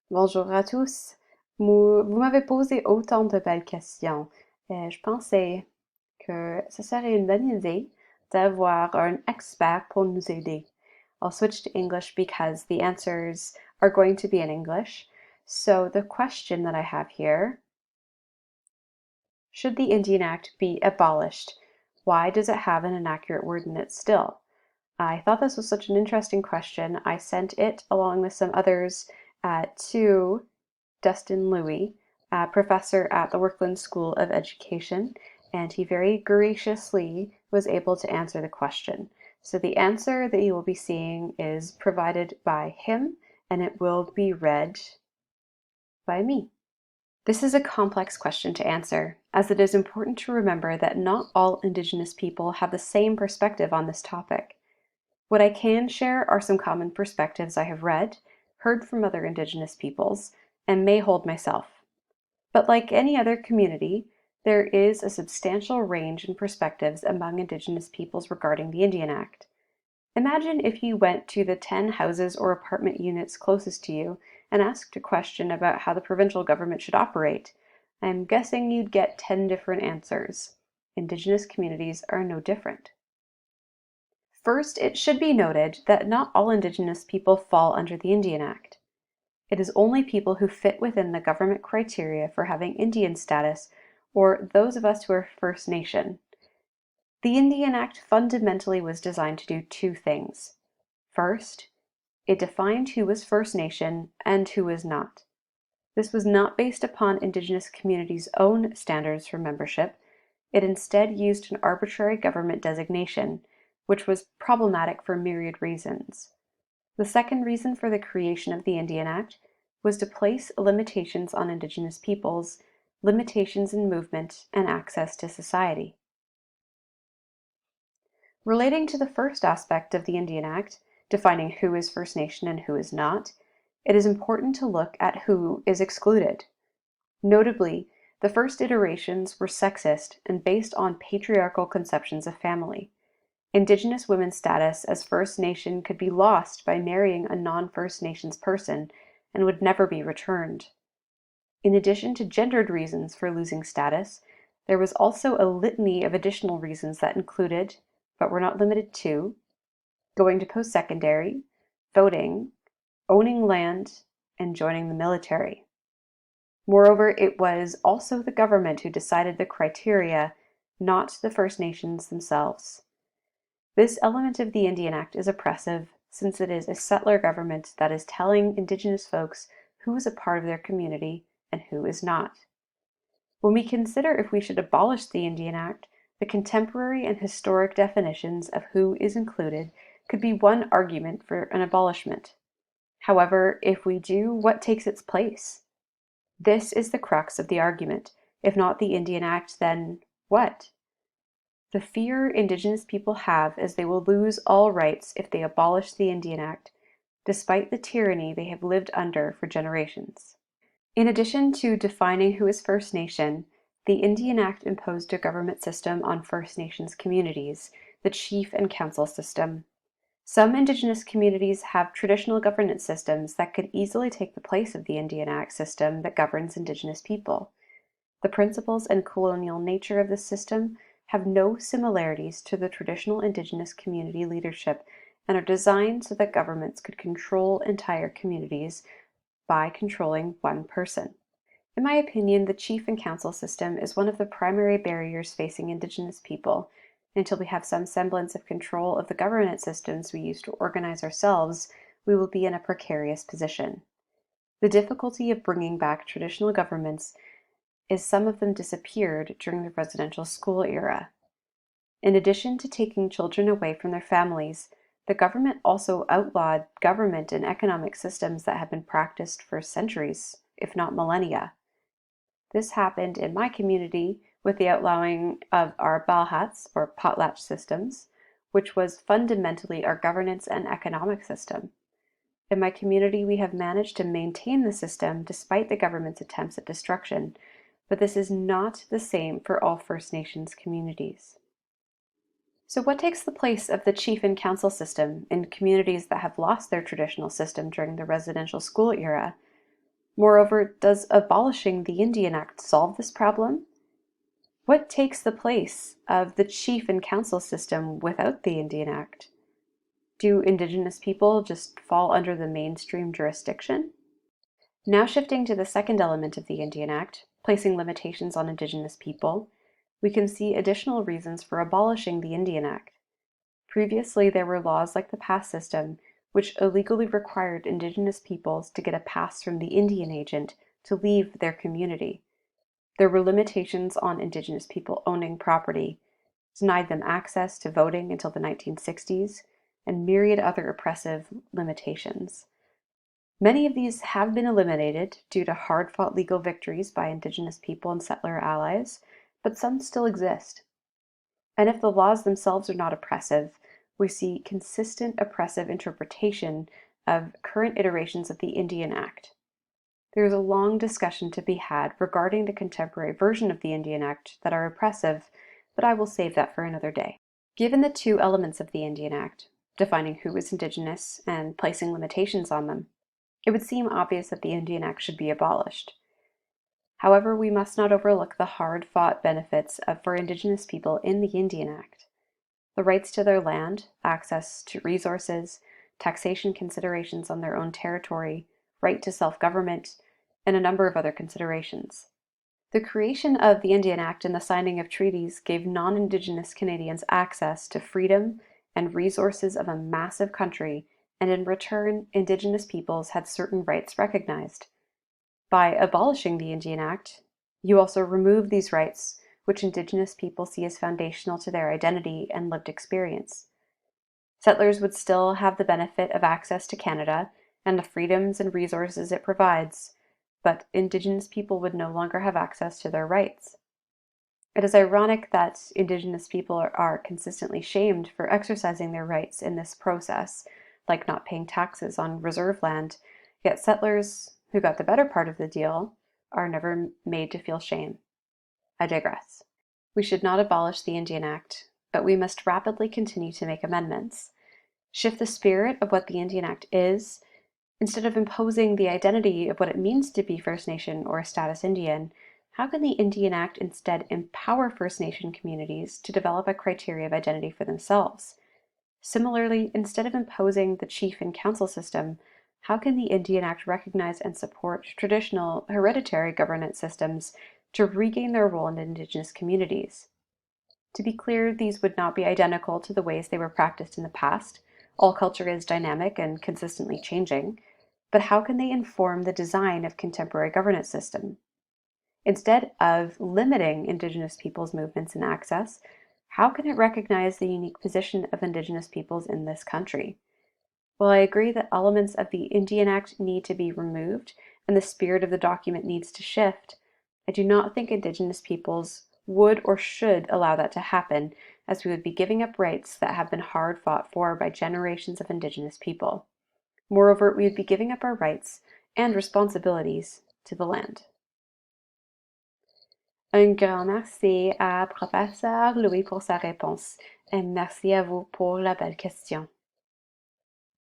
Bonjour à tous. Vous m'avez posé autant de belles questions. Je pensais que ce serait une bonne idée d'avoir un expert pour nous aider. I'll switch to English because the answers are going to be in English. So the question that I have here, should the Indian Act be abolished? Why does it have an inaccurate word in it still? I thought this was such an interesting question. I sent it along with some others to Dustin Louis, a professor at the Workland School of Education, and he very graciously was able to answer the question. So the answer that you will be seeing is provided by him, and it will be read by me. This is a complex question to answer, as it is important to remember that not all Indigenous people have the same perspective on this topic. What I can share are some common perspectives I have read, heard from other Indigenous peoples, and may hold myself. But like any other community, there is a substantial range in perspectives among Indigenous peoples regarding the Indian Act. Imagine if you went to the 10 houses or apartment units closest to you and asked a question about how the provincial government should operate. I'm guessing you'd get 10 different answers. Indigenous communities are no different. First, it should be noted that not all Indigenous people fall under the Indian Act. It is only people who fit within the government criteria for having Indian status, or those of us who are First Nation. The Indian Act fundamentally was designed to do two things. First, it defined who was First Nation and who was not. This was not based upon Indigenous communities' own standards for membership. It instead used an arbitrary government designation, which was problematic for myriad reasons. The second reason for the creation of the Indian Act was to place limitations on Indigenous peoples, limitations in movement and access to society. Relating to the first aspect of the Indian Act, defining who is First Nation and who is not, it is important to look at who is excluded. Notably, the first iterations were sexist and based on patriarchal conceptions of family. Indigenous women's status as First Nation could be lost by marrying a non-First Nations person and would never be returned. In addition to gendered reasons for losing status, there was also a litany of additional reasons that included, but were not limited to, going to post-secondary, voting, owning land, and joining the military. Moreover, it was also the government who decided the criteria, not the First Nations themselves. This element of the Indian Act is oppressive, since it is a settler government that is telling Indigenous folks who is a part of their community and who is not. When we consider if we should abolish the Indian Act, the contemporary and historic definitions of who is included could be one argument for an abolishment. However, if we do, what takes its place? This is the crux of the argument. If not the Indian Act, then what? The fear Indigenous people have is they will lose all rights if they abolish the Indian Act, despite the tyranny they have lived under for generations. In addition to defining who is First Nation, the Indian Act imposed a government system on First Nations communities, the chief and council system. Some Indigenous communities have traditional governance systems that could easily take the place of the Indian Act system that governs Indigenous people. The principles and colonial nature of this system have no similarities to the traditional Indigenous community leadership and are designed so that governments could control entire communities by controlling one person. In my opinion, the chief and council system is one of the primary barriers facing Indigenous people. Until we have some semblance of control of the governance systems we use to organize ourselves, we will be in a precarious position. The difficulty of bringing back traditional governments is some of them disappeared during the residential school era. In addition to taking children away from their families, the government also outlawed government and economic systems that had been practiced for centuries, if not millennia. This happened in my community with the outlawing of our balhats, or potlatch systems, which was fundamentally our governance and economic system. In my community, we have managed to maintain the system despite the government's attempts at destruction, but this is not the same for all First Nations communities. So what takes the place of the chief and council system in communities that have lost their traditional system during the residential school era? Moreover, does abolishing the Indian Act solve this problem? What takes the place of the chief and council system without the Indian Act? Do Indigenous people just fall under the mainstream jurisdiction? Now shifting to the second element of the Indian Act, placing limitations on Indigenous people, we can see additional reasons for abolishing the Indian Act. Previously, there were laws like the pass system, which illegally required Indigenous peoples to get a pass from the Indian agent to leave their community. There were limitations on Indigenous people owning property, denied them access to voting until the 1960s, and myriad other oppressive limitations. Many of these have been eliminated due to hard-fought legal victories by Indigenous people and settler allies, but some still exist. And if the laws themselves are not oppressive, we see consistent oppressive interpretation of current iterations of the Indian Act. There is a long discussion to be had regarding the contemporary version of the Indian Act that are oppressive, but I will save that for another day. Given the two elements of the Indian Act, defining who is Indigenous and placing limitations on them, it would seem obvious that the Indian Act should be abolished. However, we must not overlook the hard-fought benefits for Indigenous people in the Indian Act. The rights to their land, access to resources, taxation considerations on their own territory, right to self-government, and a number of other considerations. The creation of the Indian Act and the signing of treaties gave non-Indigenous Canadians access to freedom and resources of a massive country, and in return, Indigenous peoples had certain rights recognized. By abolishing the Indian Act, you also remove these rights, which Indigenous people see as foundational to their identity and lived experience. Settlers would still have the benefit of access to Canada and the freedoms and resources it provides, but Indigenous people would no longer have access to their rights. It is ironic that Indigenous people are consistently shamed for exercising their rights in this process, like not paying taxes on reserve land, yet settlers, who got the better part of the deal, are never made to feel shame. I digress. We should not abolish the Indian Act, but we must rapidly continue to make amendments. Shift the spirit of what the Indian Act is. Instead of imposing the identity of what it means to be First Nation or a status Indian, how can the Indian Act instead empower First Nation communities to develop a criteria of identity for themselves? Similarly, instead of imposing the chief and council system, how can the Indian Act recognize and support traditional hereditary governance systems to regain their role in Indigenous communities? To be clear, these would not be identical to the ways they were practiced in the past. All culture is dynamic and consistently changing, but how can they inform the design of contemporary governance system? Instead of limiting Indigenous peoples' movements and access, how can it recognize the unique position of Indigenous peoples in this country? While I agree that elements of the Indian Act need to be removed and the spirit of the document needs to shift, I do not think Indigenous peoples would or should allow that to happen, as we would be giving up rights that have been hard fought for by generations of Indigenous people. Moreover, we would be giving up our rights and responsibilities to the land. Un grand merci à Professeur Louis pour sa réponse et merci à vous pour la belle question.